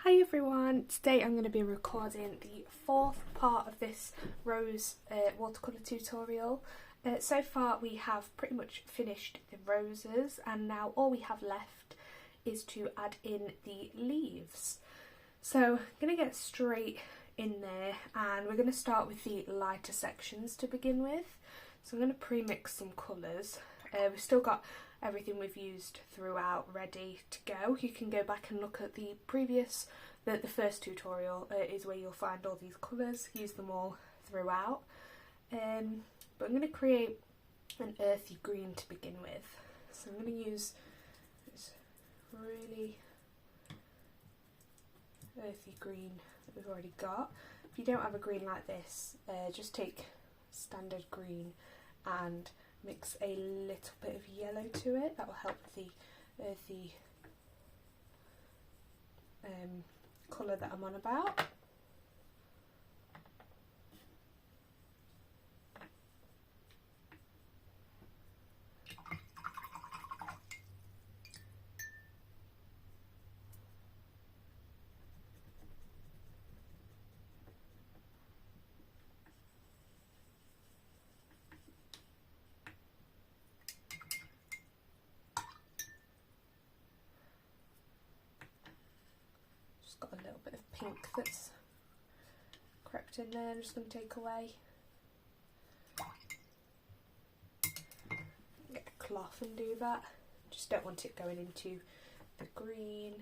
Hi everyone, today I'm going to be recording the fourth part of this rose watercolour tutorial. So far we have pretty much finished the roses and now all we have left is to add in the leaves. So I'm going to get straight in there and we're going to start with the lighter sections to begin with. So I'm going to pre-mix some colours. We've still got everything we've used throughout ready to go. You can go back and look at the previous, the first tutorial is where you'll find all these colours, use them all throughout. But I'm going to create an earthy green to begin with. So I'm going to use this really earthy green that we've already got. If you don't have a green like this, just take standard green and mix a little bit of yellow to it. That will help the earthy colour that I'm on about. Got a little bit of pink that's crept in there. I'm just going to take away. Get a cloth and do that. Just don't want it going into the green.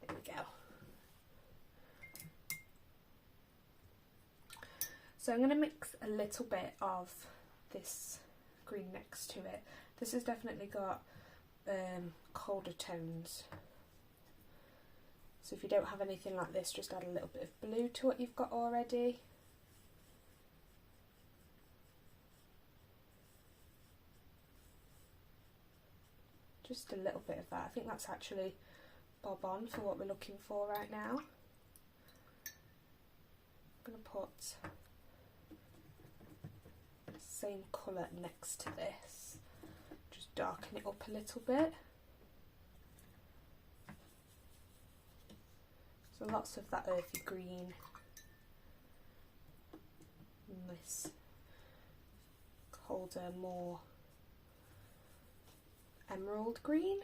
There we go. So I'm going to mix a little bit of this green next to it. This has definitely got colder tones, so if you don't have anything like this, just add a little bit of blue to what you've got already. Just a little bit of that. I think that's actually bob on for what we're looking for right now. I'm going to put the same colour next to this. Darken it up a little bit. So lots of that earthy green and this colder, more emerald green,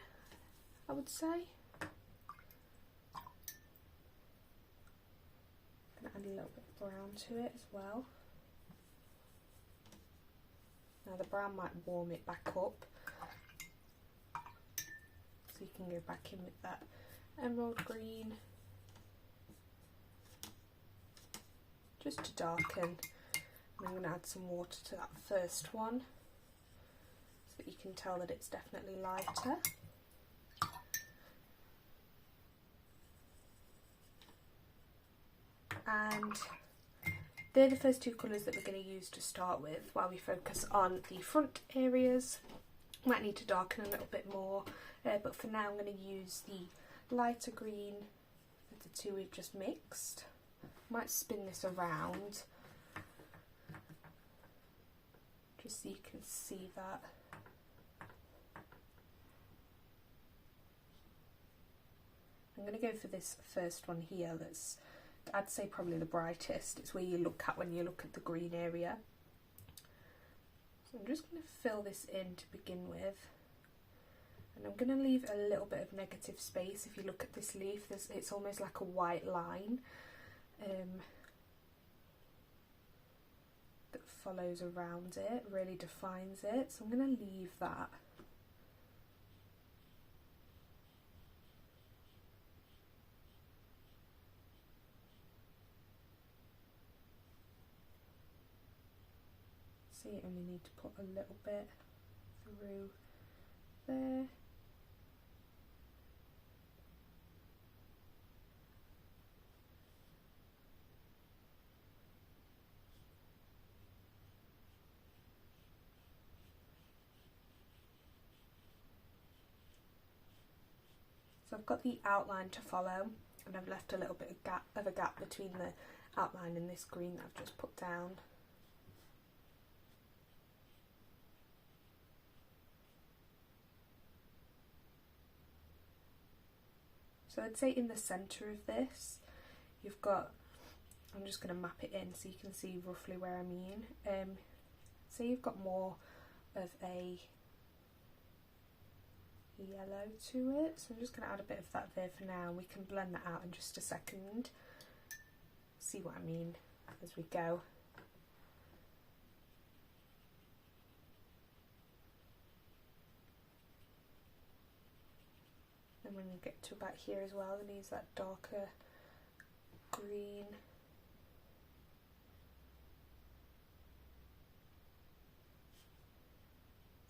I would say. I'm going to add a little bit of brown to it as well. Now the brown might warm it back up, so you can go back in with that emerald green just to darken. And I'm going to add some water to that first one so that you can tell that it's definitely lighter. And they're the first two colours that we're going to use to start with while we focus on the front areas. Might need to darken a little bit more, but for now I'm going to use the lighter green with the two we've just mixed. Might spin this around just so you can see that. I'm going to go for this first one here that's, I'd say, probably the brightest. It's where you look at when you look at the green area. So I'm just going to fill this in to begin with. And I'm going to leave a little bit of negative space. If you look at this leaf, it's almost like a white line that follows around it, really defines it. So I'm going to leave that. See, you only need to put a little bit through there. So I've got the outline to follow, and I've left a little bit of a gap between the outline and this green that I've just put down. So I'd say in the centre of this you've got, I'm just going to map it in so you can see roughly where I mean. So you've got more of a yellow to it, so I'm just going to add a bit of that there for now, and we can blend that out in just a second. See what I mean as we go. And when you get to about here as well, then use that darker green.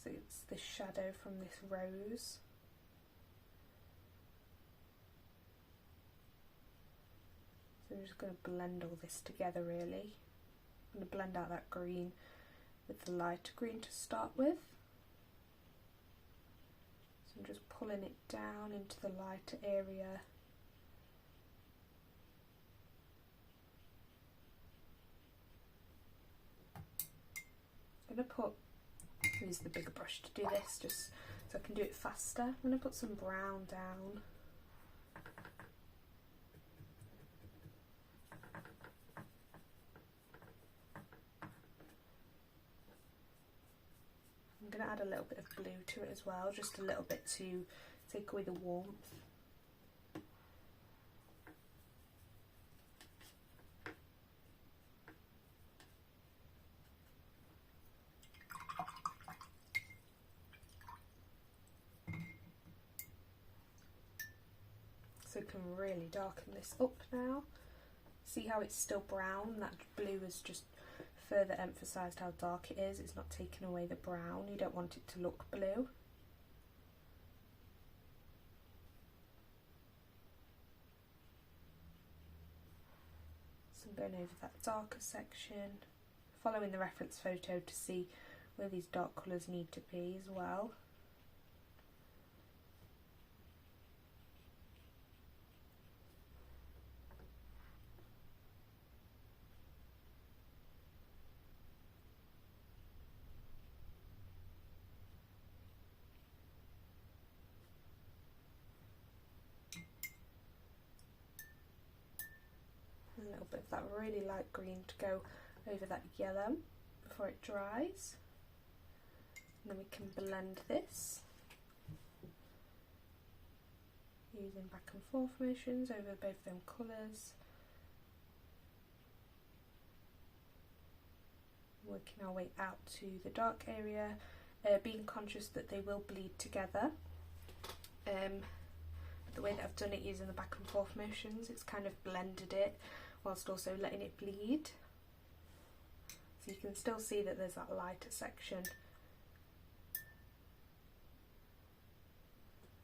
So it's the shadow from this rose. So I'm just going to blend all this together really. I'm going to blend out that green with the lighter green to start with. So I'm just pulling it down into the lighter area. I'm going to use the bigger brush to do this just so I can do it faster. I'm going to put some brown down. I'm going to add a little bit of blue to it as well, just a little bit to take away the warmth. So we can really darken this up now. See how it's still brown? That blue has just further emphasised how dark it is. It's not taken away the brown. You don't want it to look blue. So I'm going over that darker section, following the reference photo to see where these dark colours need to be as well. A little bit of that really light green to go over that yellow before it dries. And then we can blend this using back and forth motions over both them colours. Working our way out to the dark area, being conscious that they will bleed together. The way that I've done it using the back and forth motions, it's kind of blended it whilst also letting it bleed. So you can still see that there's that lighter section.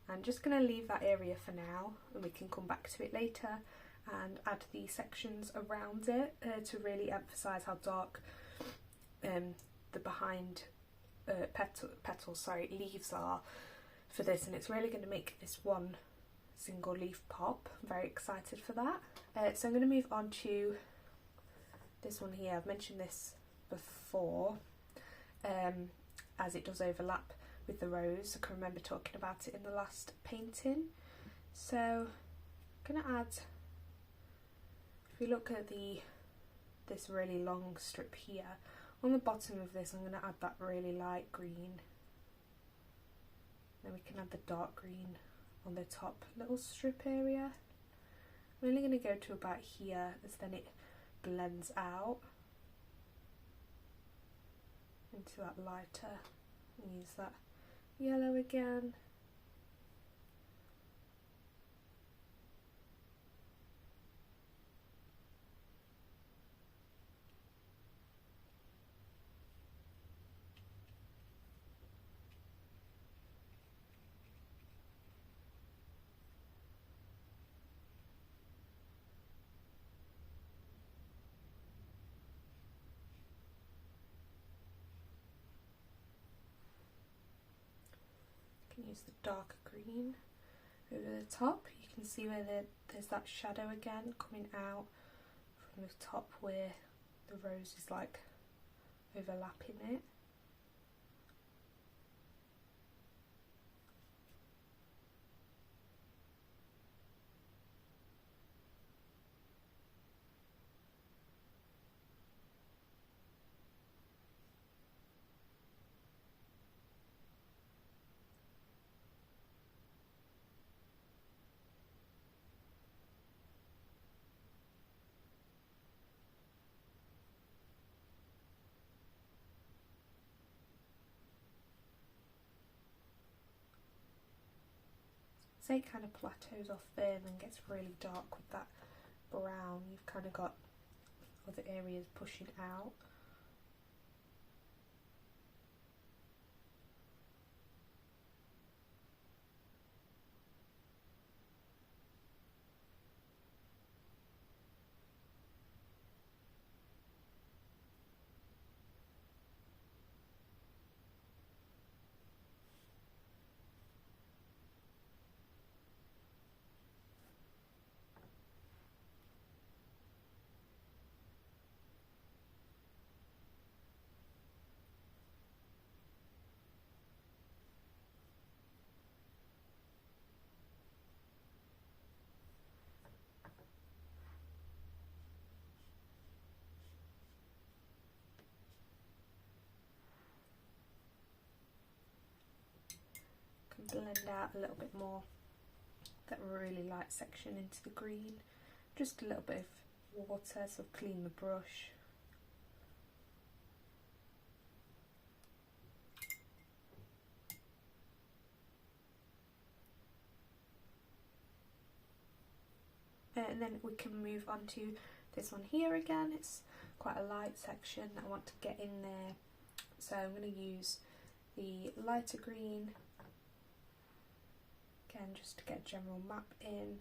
I'm just going to leave that area for now, and we can come back to it later and add the sections around it to really emphasise how dark the behind leaves are for this, and it's really going to make this one single leaf pop. I'm very excited for that. So I'm going to move on to this one here. I've mentioned this before, as it does overlap with the rose. I can remember talking about it in the last painting. So I'm going to add, if you look at this really long strip here, on the bottom of this I'm going to add that really light green. Then we can add the dark green on the top little strip area. I'm only going to go to about here, as then it blends out into that lighter, and use that yellow again. Can use the darker green over the top. You can see where there's that shadow again coming out from the top where the rose is like overlapping it. say it kind of plateaus off there and then gets really dark with that brown. You've kind of got other areas pushing out. Blend out a little bit more that really light section into the green, just a little bit of water, so clean the brush. And then we can move on to this one here again. It's quite a light section that I want to get in there, so I'm going to use the lighter green again, just to get a general map in.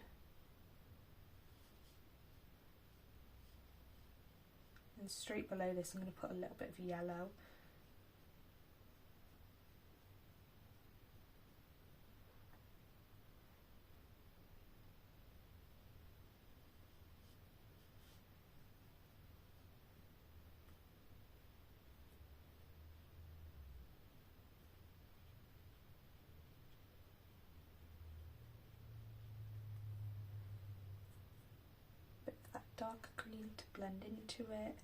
And straight below this I'm going to put a little bit of yellow. Dark green to blend into it.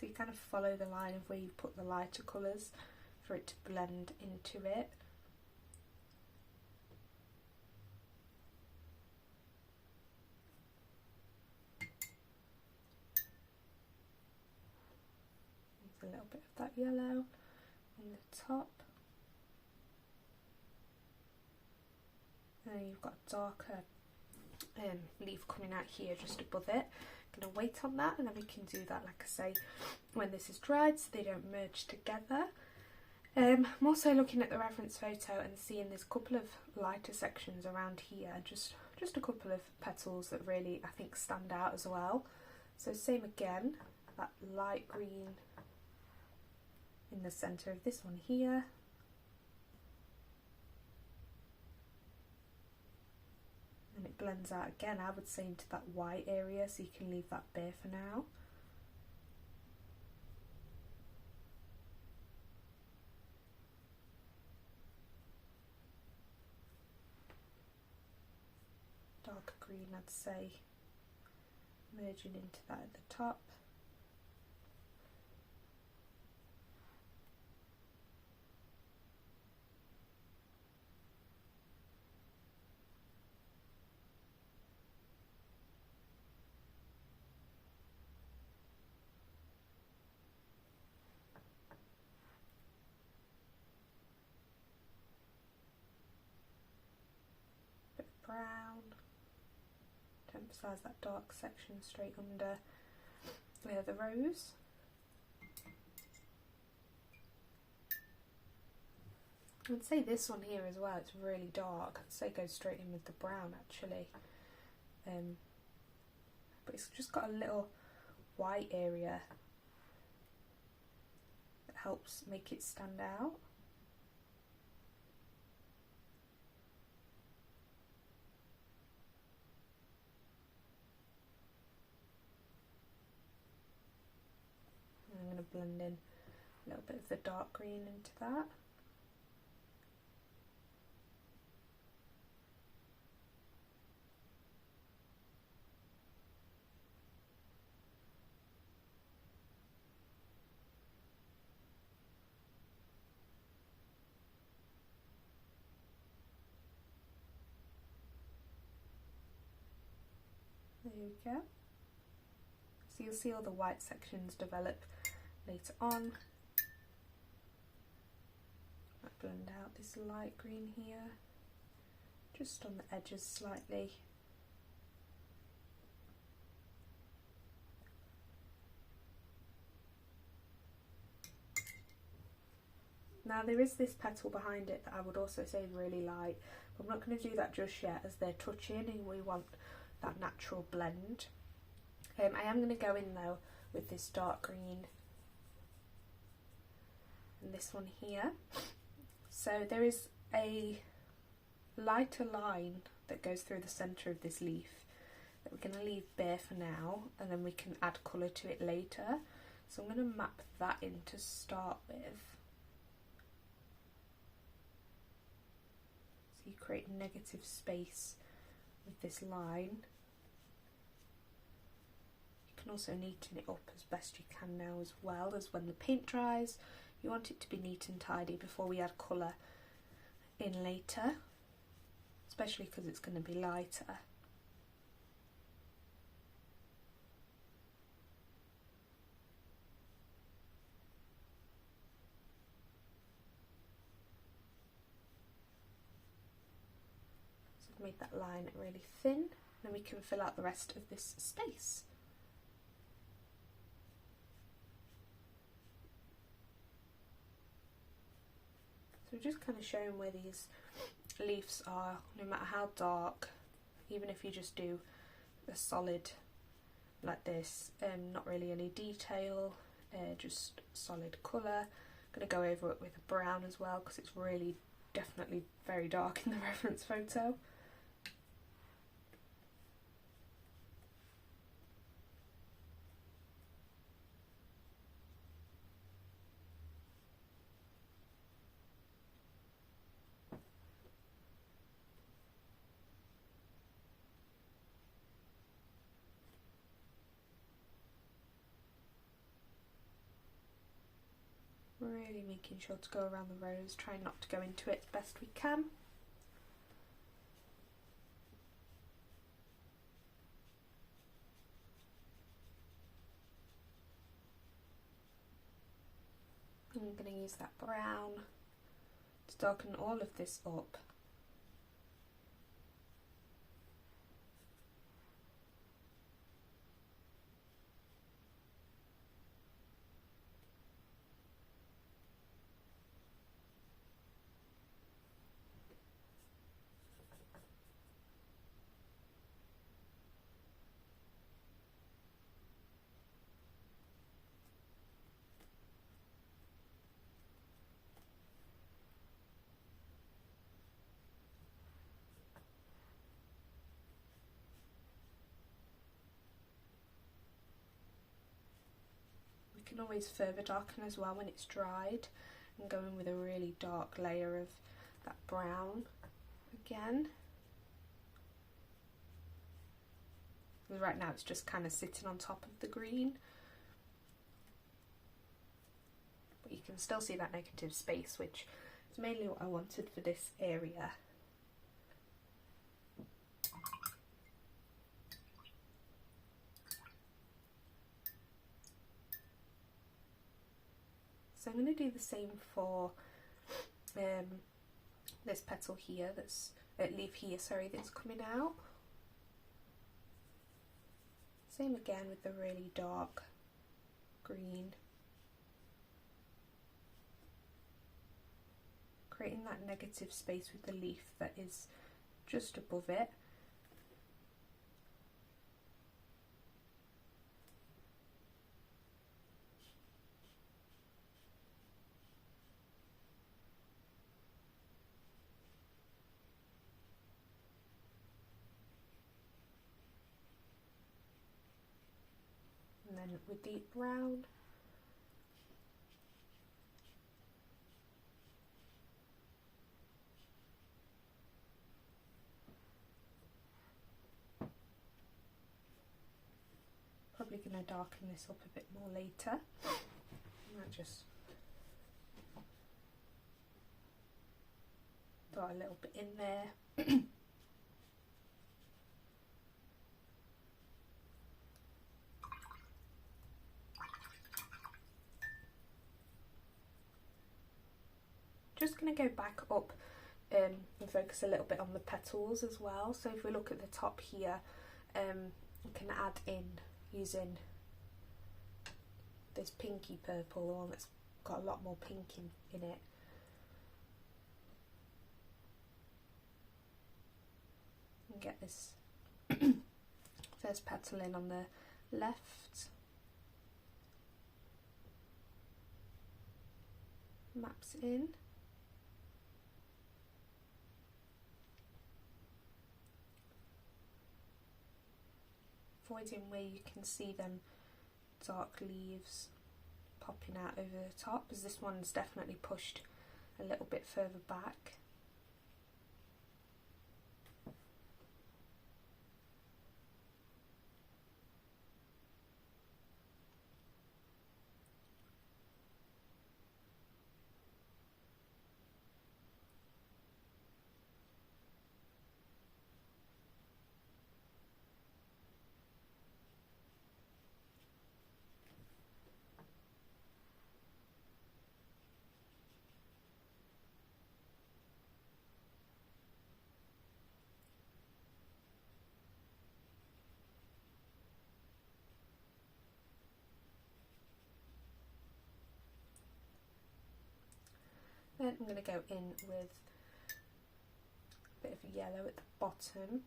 So you kind of follow the line of where you put the lighter colours for it to blend into it. A little bit of that yellow on the top, and then you've got a darker leaf coming out here just above it. I'm going to wait on that, and then we can do that, like I say, when this is dried, so they don't merge together. I'm also looking at the reference photo and seeing there's a couple of lighter sections around here, just a couple of petals that really I think stand out as well. So same again, that light green in the centre of this one here. And it blends out again, I would say, into that white area, so you can leave that bare for now. Darker green, I'd say, merging into that at the top. Brown to emphasise that dark section straight under the rose. I would say this one here as well, it's really dark. I'd say go straight in with the brown actually, but it's just got a little white area that helps make it stand out. I'm going to blend in a little bit of the dark green into that. There we go. So you'll see all the white sections develop later on. Might blend out this light green here, just on the edges slightly. Now there is this petal behind it that I would also say is really light, but I'm not going to do that just yet as they're touching and we want that natural blend. I am going to go in though with this dark green and this one here. So there is a lighter line that goes through the centre of this leaf that we're going to leave bare for now, and then we can add colour to it later. So I'm going to map that in to start with. So you create negative space with this line. You can also neaten it up as best you can now, as well as when the paint dries. You want it to be neat and tidy before we add colour in later, especially because it's going to be lighter. So I've made that line really thin, then we can fill out the rest of this space. So just kind of showing where these leaves are, no matter how dark, even if you just do a solid like this, not really any detail, just solid colour. I'm going to go over it with a brown as well because it's really definitely very dark in the reference photo. Really making sure to go around the rose, trying not to go into it as best we can. I'm going to use that brown to darken all of this up. You can always further darken as well when it's dried, and go in with a really dark layer of that brown again. Right now it's just kind of sitting on top of the green, but you can still see that negative space, which is mainly what I wanted for this area. So I'm going to do the same for this petal here, that's leaf here, sorry, that's coming out. Same again with the really dark green. Creating that negative space with the leaf that is just above it. And then with deep brown, probably going to darken this up a bit more later. I just dot a little bit in there. Just going to go back up and focus a little bit on the petals as well. So if we look at the top here, we can add in using this pinky purple, the one that's got a lot more pink in it. And get this first petal in on the left. Maps in. Avoiding where you can see them dark leaves popping out over the top, as this one's definitely pushed a little bit further back. Then I'm going to go in with a bit of yellow at the bottom.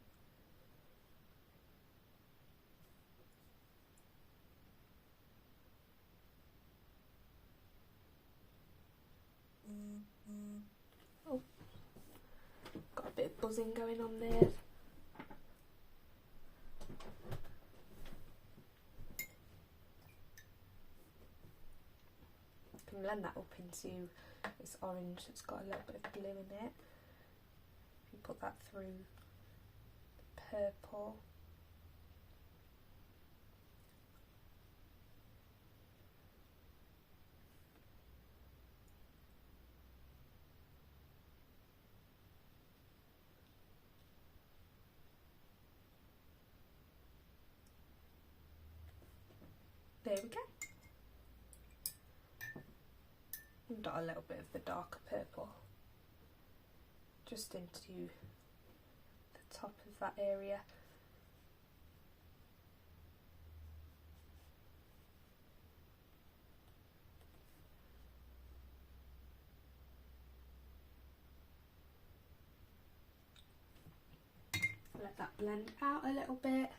Oh, got a bit of buzzing going on there. Can blend that up into this orange that's got a little bit of blue in it. If you put that through the purple. There we go. And dot a little bit of the darker purple just into the top of that area. Let that blend out a little bit.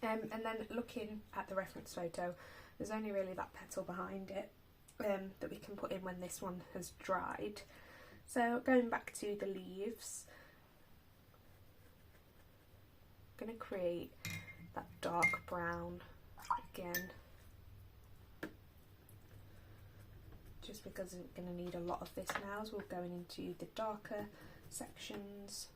And then looking at the reference photo, there's only really that petal behind it that we can put in when this one has dried. So going back to the leaves, I'm going to create that dark brown again, just because we're going to need a lot of this now as we're going into the darker sections.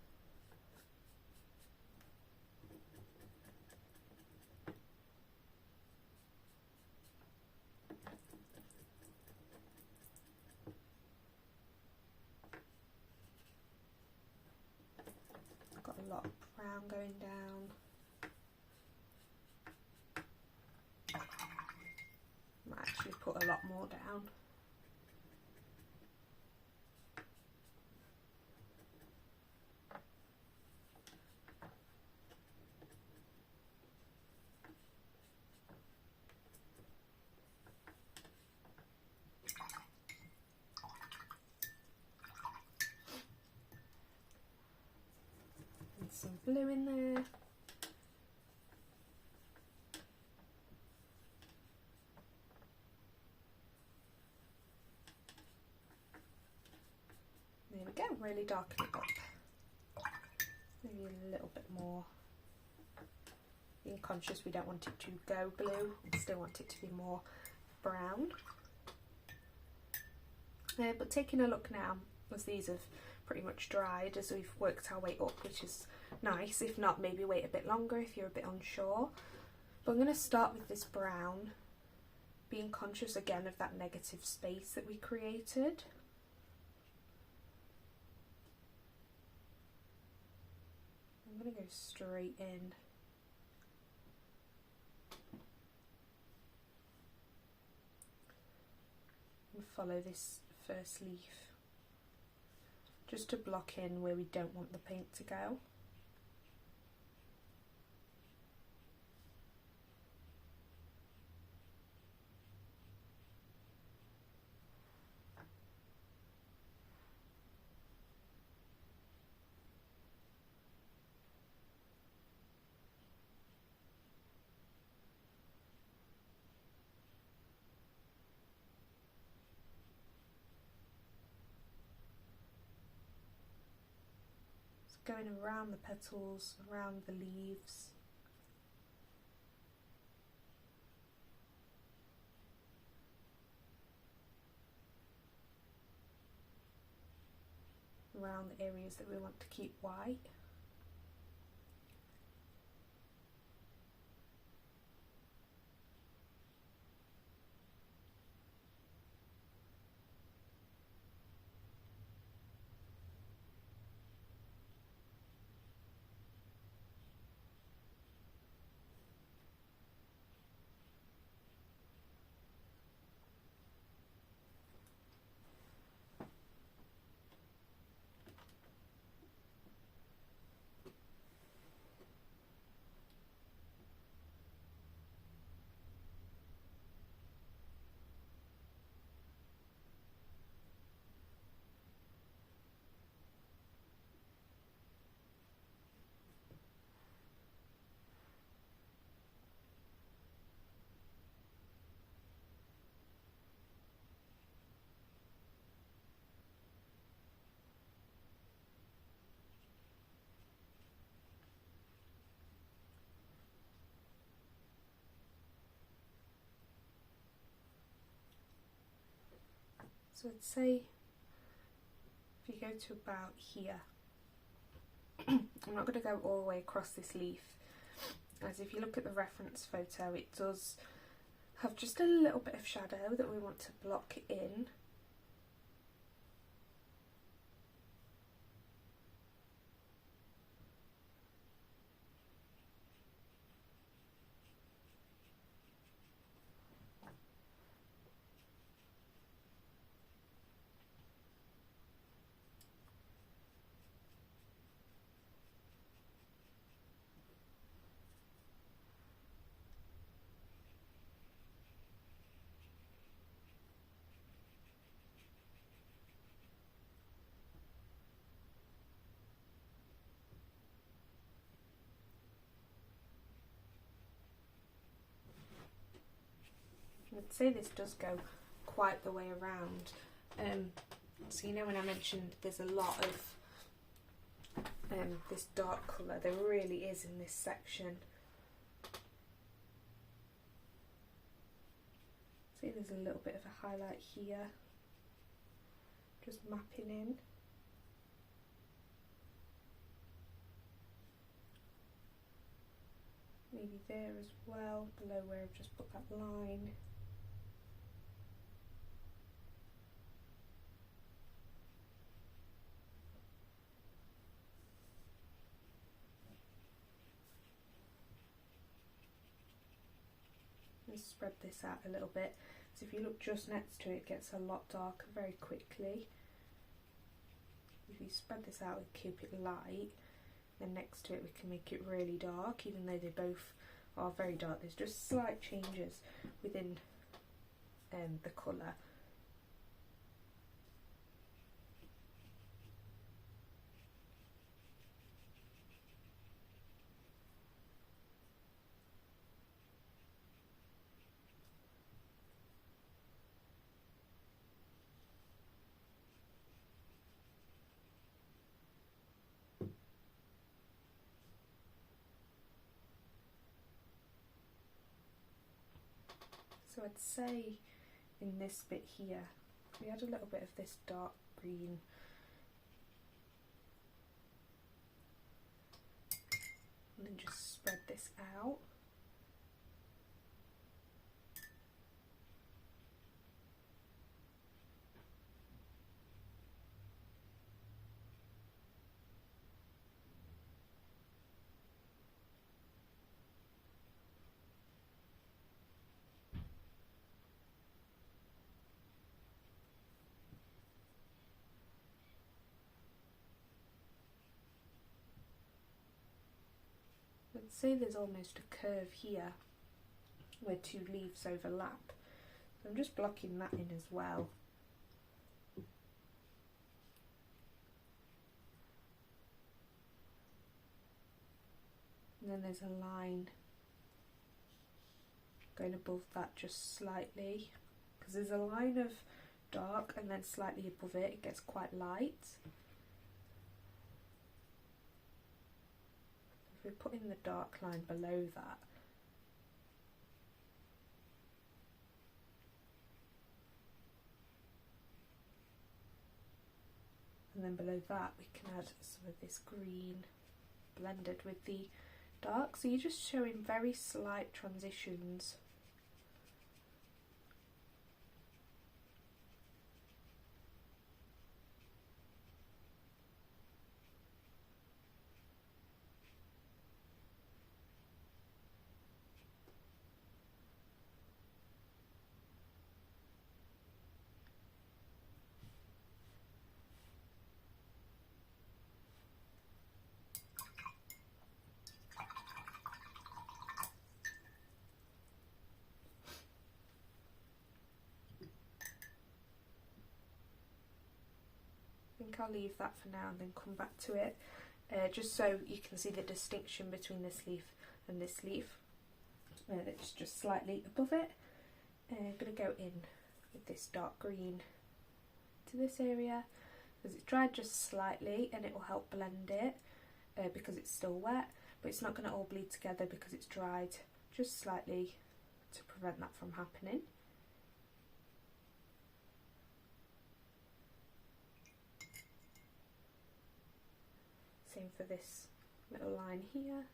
Got a lot of brown going down. Might actually put a lot more down. Some blue in there. There we go, really darken it up. Maybe a little bit more. Being conscious we don't want it to go blue, we still want it to be more brown. But taking a look now, as these have pretty much dried, as we've worked our way up, which is nice. If not, maybe wait a bit longer if you're a bit unsure. But I'm going to start with this brown, being conscious again of that negative space that we created. I'm going to go straight in. And follow this first leaf, just to block in where we don't want the paint to go. Going around the petals, around the leaves. Around the areas that we want to keep white. So I'd say if you go to about here, I'm not going to go all the way across this leaf, as if you look at the reference photo it does have just a little bit of shadow that we want to block in. I'd say this does go quite the way around. So you know when I mentioned there's a lot of this dark colour, there really is in this section. See, there's a little bit of a highlight here, just mapping in. Maybe there as well, below where I've just put that line. And spread this out a little bit. So if you look just next to it, it gets a lot darker very quickly. If you spread this out and keep it light, then next to it we can make it really dark, even though they both are very dark. There's just slight changes within the colour. So I'd say in this bit here, we add a little bit of this dark green. And then just spread this out. see there's almost a curve here where two leaves overlap. So I'm just blocking that in as well. And then there's a line going above that just slightly, because there's a line of dark and then slightly above it, it gets quite light. If we put in the dark line below that, and then below that we can add some of this green blended with the dark, so you're just showing very slight transitions. I think I'll leave that for now and then come back to it, just so you can see the distinction between this leaf and this leaf. It's just slightly above it. I'm going to go in with this dark green to this area, because it's dried just slightly and it will help blend it because it's still wet, but it's not going to all bleed together because it's dried just slightly to prevent that from happening. Same for this little line here.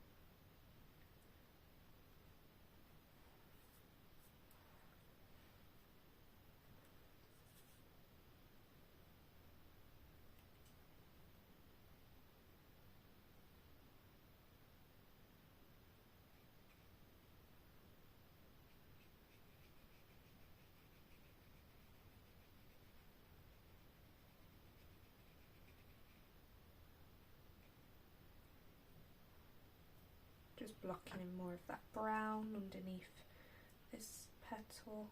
Just blocking in more of that brown underneath this petal.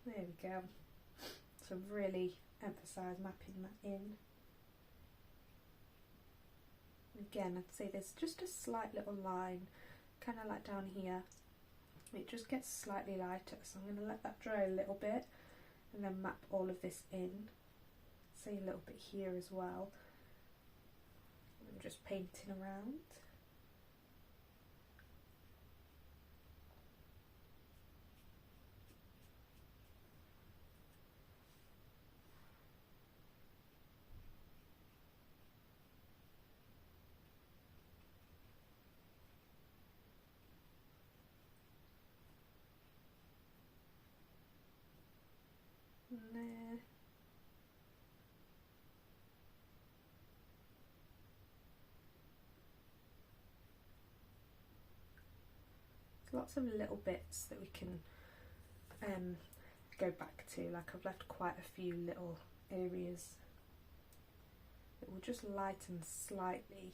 There we go. So really emphasise mapping that in. Again, I'd say there's just a slight little line, kind of like down here. It just gets slightly lighter, so I'm going to let that dry a little bit and then map all of this in. Say a little bit here as well. I'm just painting around. There. There's lots of little bits that we can go back to, like I've left quite a few little areas that will just lighten slightly.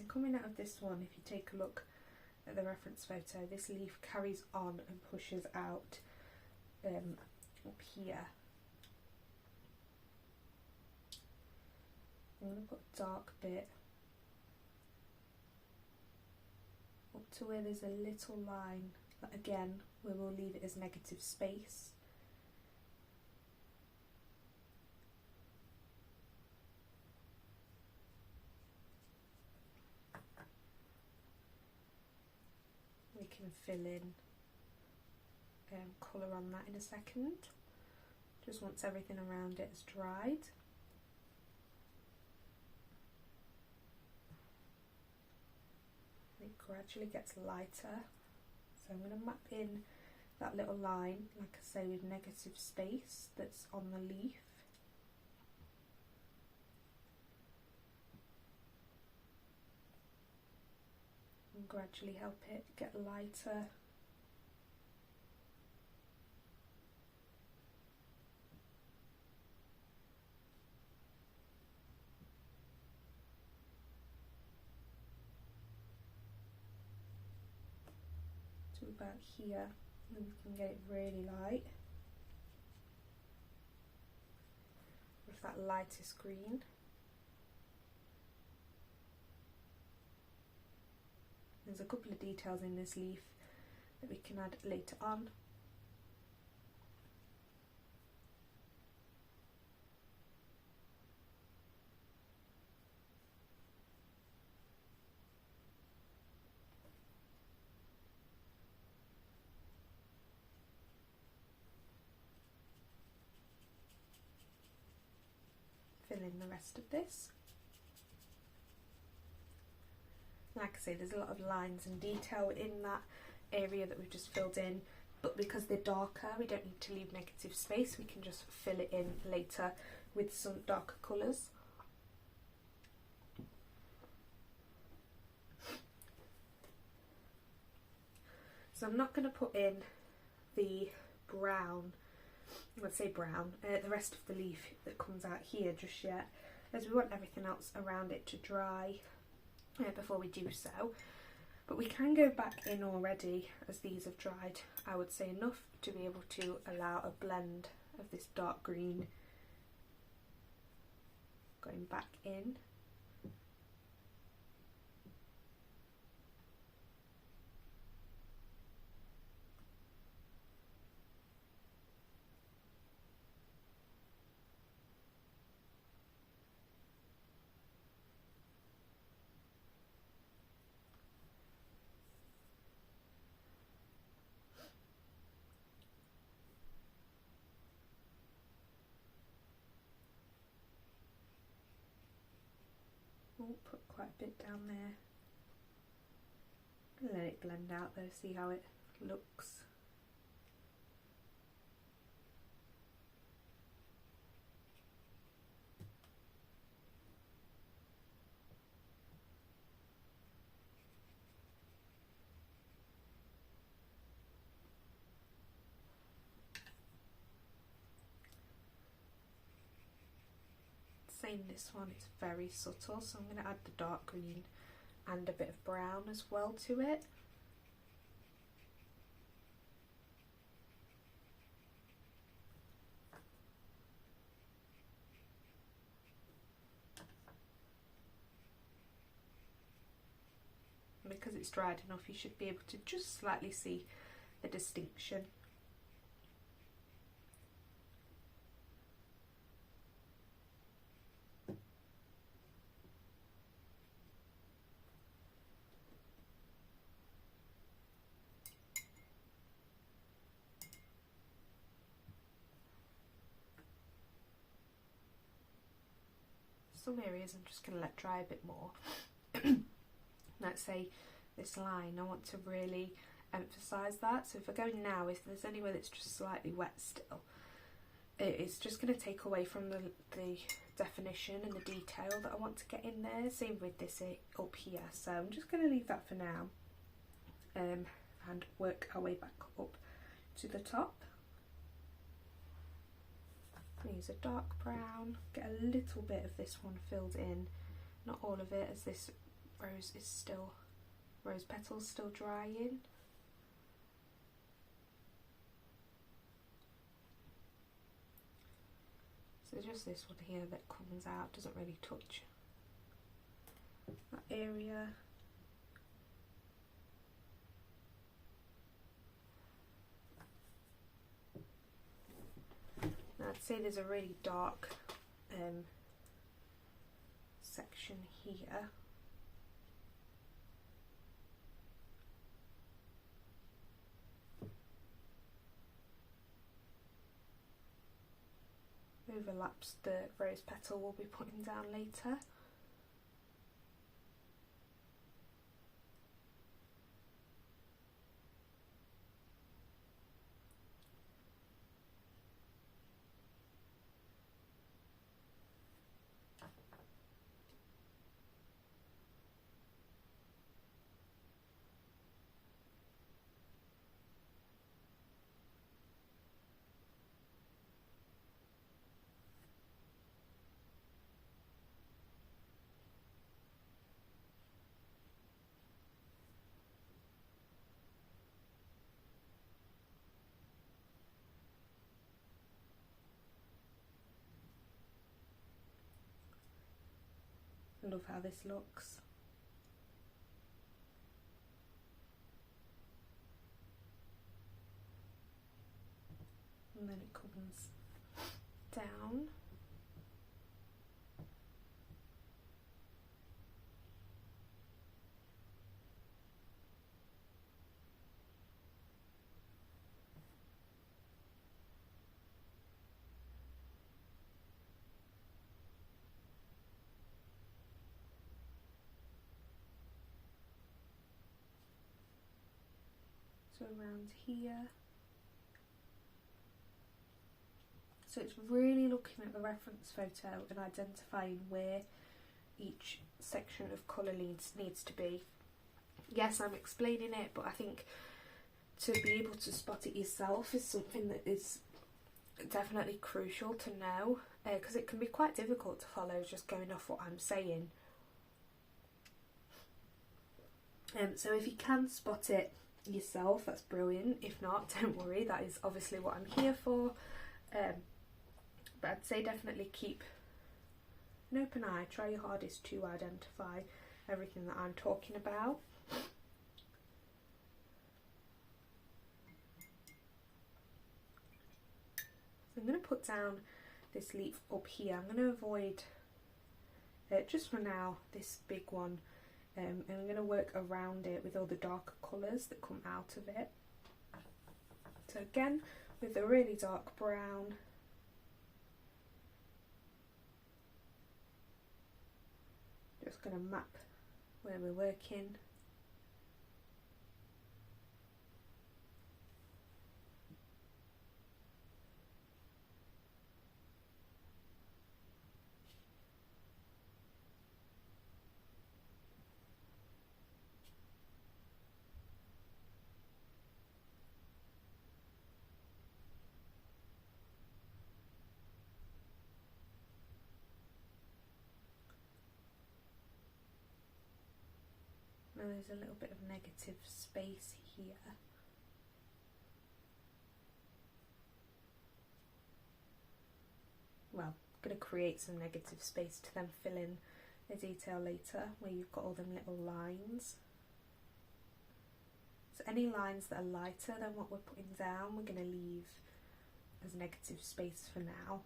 So coming out of this one, if you take a look at the reference photo, this leaf carries on and pushes out up here. I'm going to put a dark bit up to where there's a little line, again, where we'll leave it as negative space. We can fill in colour on that in a second, just once everything around it has dried. It gradually gets lighter, so I'm going to map in that little line, like I say, with negative space that's on the leaf. And gradually help it get lighter. To about here, and we can get it really light with that lightest green. There's a couple of details in this leaf that we can add later on. Fill in the rest of this. Like I say, there's a lot of lines and detail in that area that we've just filled in, but because they're darker, we don't need to leave negative space. We can just fill it in later with some darker colours. So I'm not going to put in the brown, let's say brown, the rest of the leaf that comes out here just yet, as we want everything else around it to dry before we do so. But we can go back in already as these have dried, I would say enough to be able to allow a blend of this dark green going back in. Oh, put quite a bit down there. Let it blend out though, see how it looks. Same this one, it's very subtle, so I'm going to add the dark green and a bit of brown as well to it. And because it's dried enough, you should be able to just slightly see the distinction. Some areas I'm just going to let dry a bit more. Let's say this line, I want to really emphasise that. So if I go in now, if there's anywhere that's just slightly wet still, it's just going to take away from the definition and the detail that I want to get in there. Same with this up here. So I'm just going to leave that for now and work our way back up to the top. Use a dark brown, get a little bit of this one filled in, not all of it, as this rose petals still drying. So just this one here that comes out, doesn't really touch that area. Now I'd say there's a really dark section here. Overlaps the rose petal we'll be putting down later. I love how this looks. And then it comes down. So around here. So it's really looking at the reference photo and identifying where each section of colour needs to be. Yes, I'm explaining it, but I think to be able to spot it yourself is something that is definitely crucial to know, because it can be quite difficult to follow just going off what I'm saying. So if you can spot it yourself, that's brilliant. If not, don't worry, that is obviously what I'm here for. But I'd say definitely keep an open eye, try your hardest to identify everything that I'm talking about. So I'm going to put down this leaf up here. I'm going to avoid, just for now, this big one, and I'm going to work around it with all the darker colours that come out of it. So again, with a really dark brown, just going to map where we're working. Now there's a little bit of negative space here. Well, I'm going to create some negative space to then fill in the detail later where you've got all them little lines. So any lines that are lighter than what we're putting down, we're going to leave as negative space for now.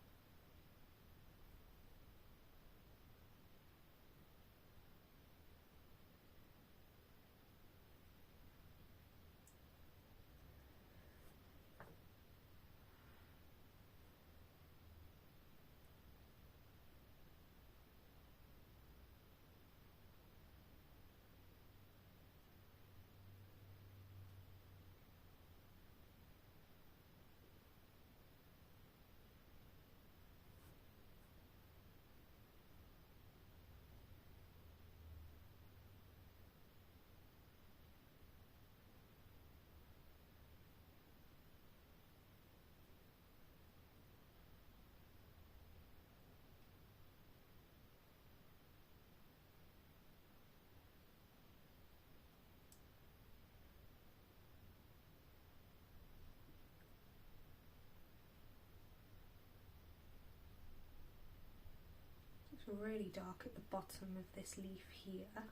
really dark at the bottom of this leaf here.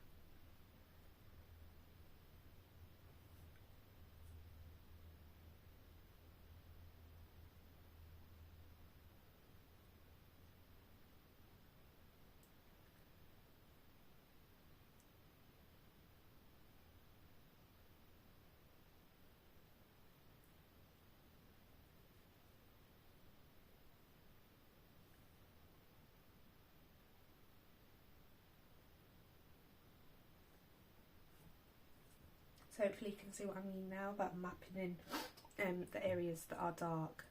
So hopefully you can see what I mean now about mapping in the areas that are dark.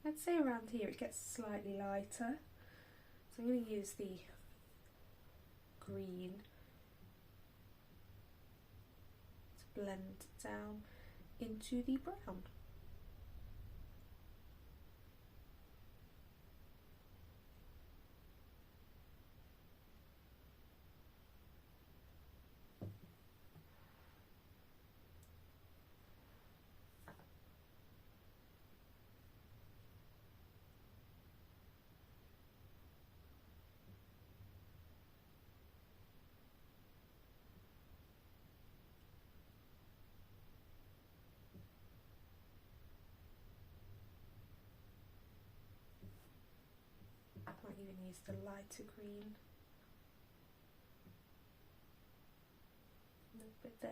I'd say around here it gets slightly lighter. So I'm going to use the green to blend down into the brown. Might even use the lighter green. A little bit there.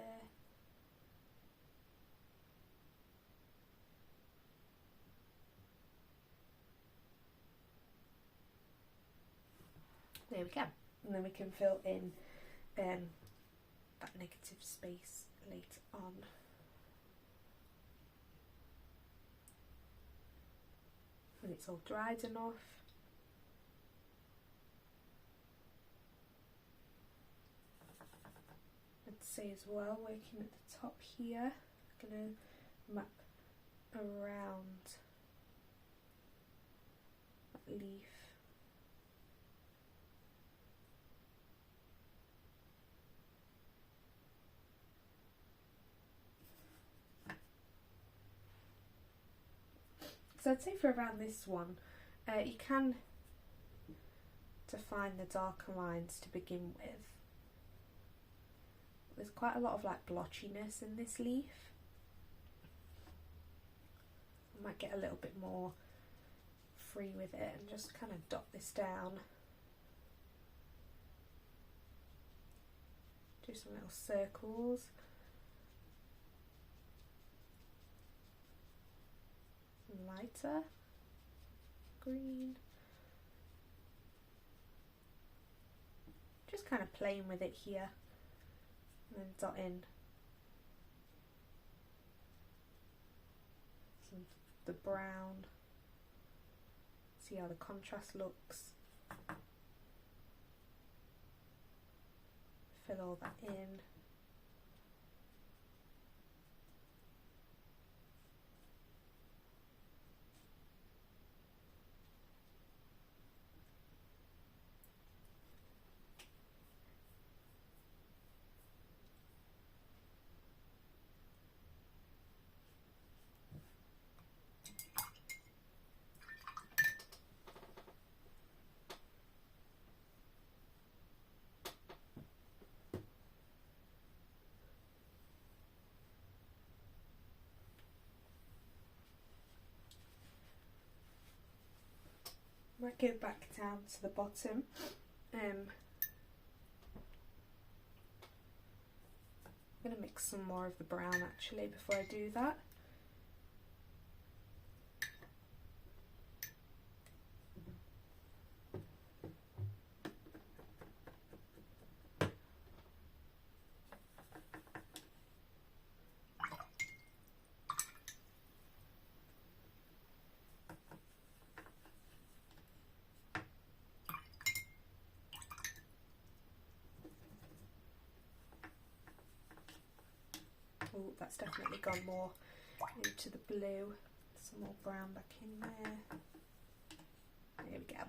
There we go. And then we can fill in that negative space later on. When it's all dried enough. I'd say as well, working at the top here, I'm going to map around that leaf. So I'd say for around this one, you can define the darker lines to begin with. There's quite a lot of like blotchiness in this leaf. I might get a little bit more free with it and just kind of dot this down. Do some little circles. Lighter green, just kind of playing with it here, and then dot in some of the brown, see how the contrast looks, fill all that in. Might go back down to the bottom. I'm going to mix some more of the brown actually before I do that. Oh, that's definitely gone more into the blue. Some more brown back in there. There we go.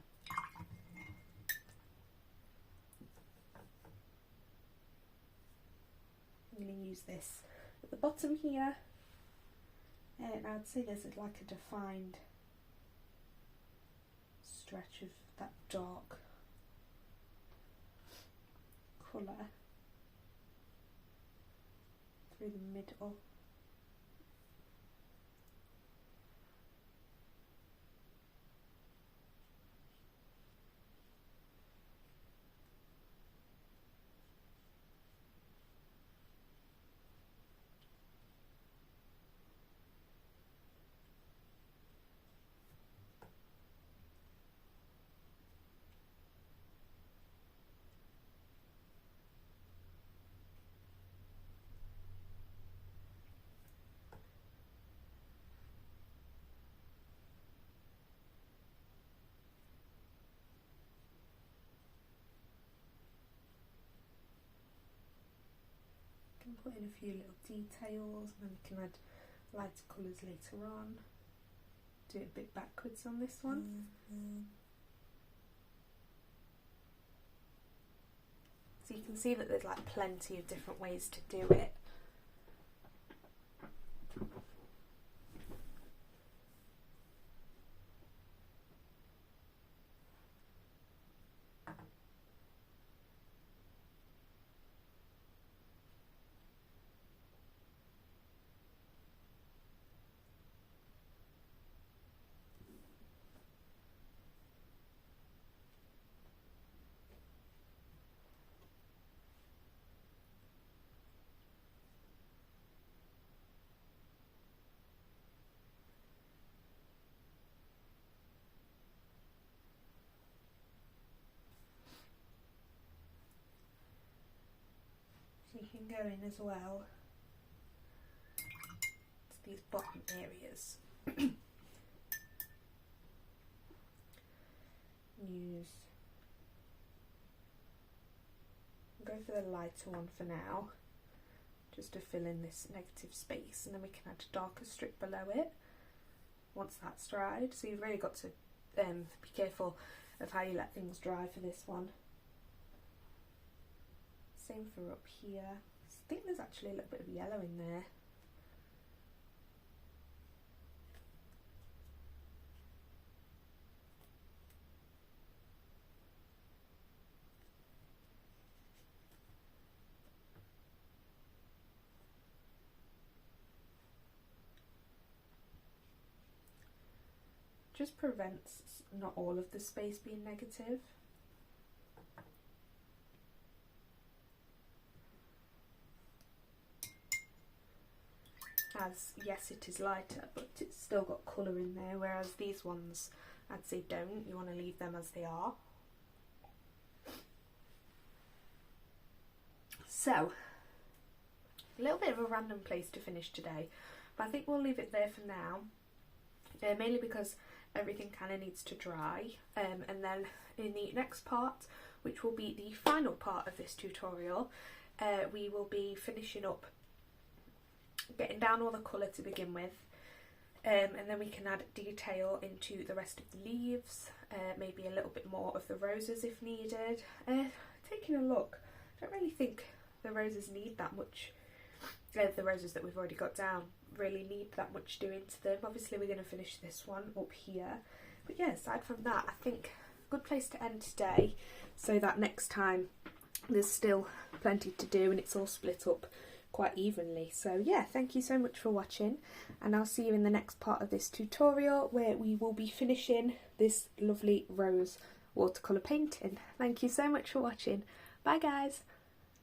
I'm going to use this at the bottom here And I'd say there's like a defined stretch of that dark colour through the middle. Put in a few little details, and then we can add lighter colours later on. Do it a bit backwards on this one. So you can see that there's like plenty of different ways to do it. You can go in as well to these bottom areas. Go for the lighter one for now, just to fill in this negative space, and then we can add a darker strip below it once that's dried. So you've really got to be careful of how you let things dry for this one. Same for up here. I think there's actually a little bit of yellow in there. Just prevents not all of the space being negative. As yes, it is lighter, but it's still got colour in there, whereas these ones I'd say don't. You want to leave them as they are. So a little bit of a random place to finish today, but I think we'll leave it there for now, mainly because everything kind of needs to dry, and then in the next part, which will be the final part of this tutorial, we will be finishing up getting down all the colour to begin with, and then we can add detail into the rest of the leaves, maybe a little bit more of the roses if needed. Taking a look, I don't really think the roses need that much, the roses that we've already got down really need that much doing to them. Obviously we're going to finish this one up here, but yeah, aside from that, I think a good place to end today, so that next time there's still plenty to do and it's all split up quite evenly. So yeah, thank you so much for watching, and I'll see you in the next part of this tutorial where we will be finishing this lovely rose watercolour painting. Thank you so much for watching. Bye guys.